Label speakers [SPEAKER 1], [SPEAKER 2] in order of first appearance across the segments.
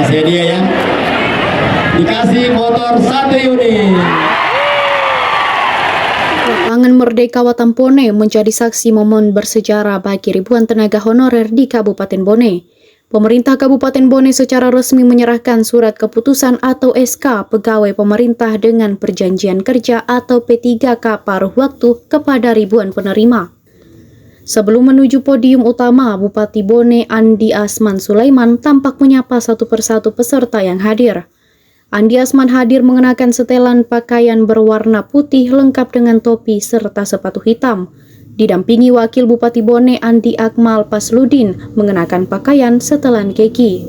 [SPEAKER 1] Saya dia ya. Dikasih motor 1 unit.
[SPEAKER 2] Lapangan Merdeka Watampone menjadi saksi momen bersejarah bagi ribuan tenaga honorer di Kabupaten Bone. Pemerintah Kabupaten Bone secara resmi menyerahkan surat keputusan atau SK pegawai pemerintah dengan perjanjian kerja atau P3K paruh waktu kepada ribuan penerima. Sebelum menuju podium utama, Bupati Bone Andi Asman Sulaiman tampak menyapa satu persatu peserta yang hadir. Andi Asman hadir mengenakan setelan pakaian berwarna putih lengkap dengan topi serta sepatu hitam. Didampingi Wakil Bupati Bone Andi Akmal Pasludin mengenakan pakaian setelan keki.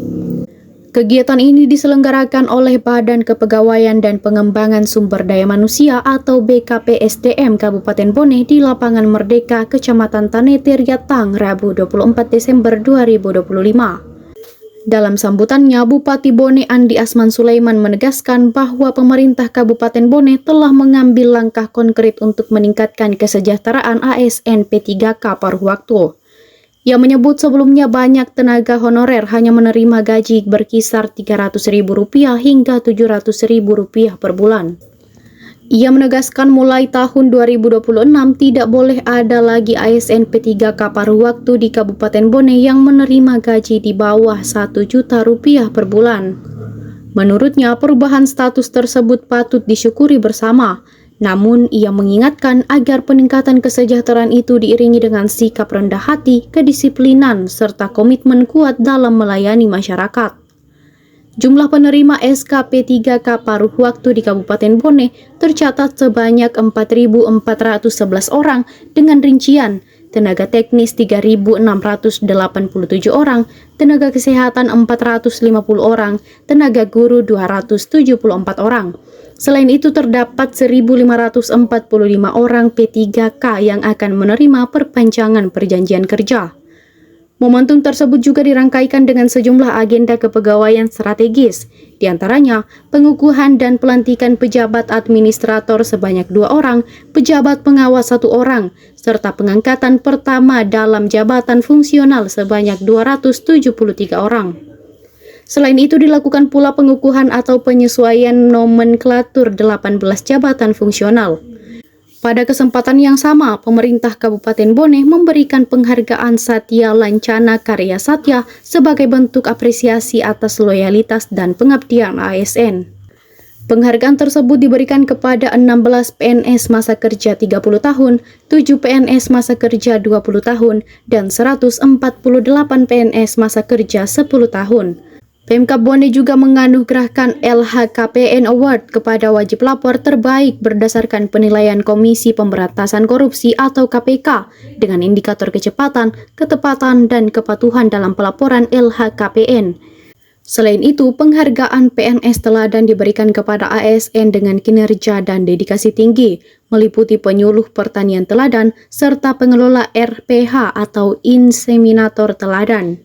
[SPEAKER 2] Kegiatan ini diselenggarakan oleh Badan Kepegawaian dan Pengembangan Sumber Daya Manusia atau BKPSDM Kabupaten Bone di Lapangan Merdeka, Kecamatan Tanete, Riatang, Rabu 24 Desember 2025. Dalam sambutannya, Bupati Bone Andi Asman Sulaiman menegaskan bahwa pemerintah Kabupaten Bone telah mengambil langkah konkret untuk meningkatkan kesejahteraan ASN P3K paruh waktu. Ia menyebut sebelumnya banyak tenaga honorer hanya menerima gaji berkisar Rp300.000 hingga Rp700.000 per bulan. Ia menegaskan mulai tahun 2026 tidak boleh ada lagi ASN P3K paruh waktu di Kabupaten Bone yang menerima gaji di bawah Rp1 juta per bulan. Menurutnya, perubahan status tersebut patut disyukuri bersama. Namun, ia mengingatkan agar peningkatan kesejahteraan itu diiringi dengan sikap rendah hati, kedisiplinan, serta komitmen kuat dalam melayani masyarakat. Jumlah penerima SK P3K paruh waktu di Kabupaten Bone tercatat sebanyak 4.411 orang dengan rincian tenaga teknis 3.687 orang, tenaga kesehatan 450 orang, tenaga guru 274 orang. Selain itu terdapat 1.545 orang P3K yang akan menerima perpanjangan perjanjian kerja. Momentum tersebut juga dirangkaikan dengan sejumlah agenda kepegawaian strategis, di antaranya pengukuhan dan pelantikan pejabat administrator sebanyak 2 orang, pejabat pengawas 1 orang, serta pengangkatan pertama dalam jabatan fungsional sebanyak 273 orang. Selain itu dilakukan pula pengukuhan atau penyesuaian nomenklatur 18 jabatan fungsional. Pada kesempatan yang sama, pemerintah Kabupaten Bone memberikan penghargaan Satya Lancana Karya Satya sebagai bentuk apresiasi atas loyalitas dan pengabdian ASN. Penghargaan tersebut diberikan kepada 16 PNS masa kerja 30 tahun, 7 PNS masa kerja 20 tahun, dan 148 PNS masa kerja 10 tahun. Pemkab Bone juga menganugerahkan LHKPN Award kepada wajib lapor terbaik berdasarkan penilaian Komisi Pemberantasan Korupsi atau KPK dengan indikator kecepatan, ketepatan, dan kepatuhan dalam pelaporan LHKPN. Selain itu, penghargaan PNS teladan diberikan kepada ASN dengan kinerja dan dedikasi tinggi, meliputi penyuluh pertanian teladan serta pengelola RPH atau inseminator teladan.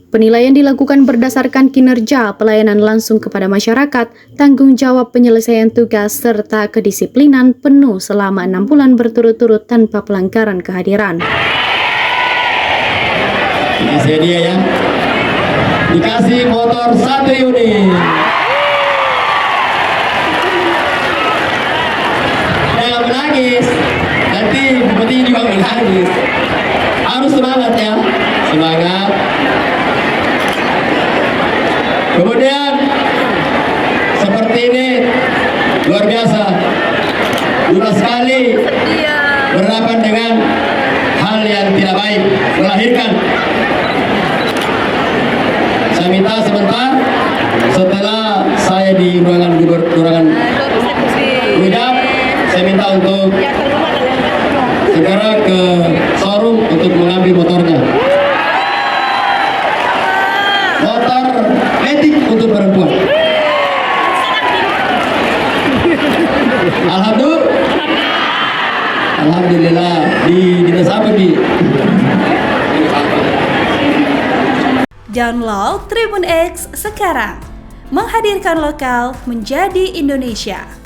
[SPEAKER 2] Penilaian dilakukan berdasarkan kinerja, pelayanan langsung kepada masyarakat, tanggung jawab penyelesaian tugas, serta kedisiplinan penuh selama 6 bulan berturut-turut tanpa pelanggaran kehadiran.
[SPEAKER 1] Ini saya dia ya. Dikasih motor 1 unit. Jangan menangis, nanti bupati juga menangis. Harus semangat ya, semangat. Kemudian seperti ini luar biasa, sudah sekali berhadapan dengan hal yang tidak baik, melahirkan. Saya minta sebentar setelah saya di ruangan Widap, saya minta untuk segera ke showroom untuk mengambil motornya. Motor metik untuk perempuan. Alhamdulillah di dinas apa di?
[SPEAKER 3] Download Tribun X sekarang, menghadirkan lokal menjadi Indonesia.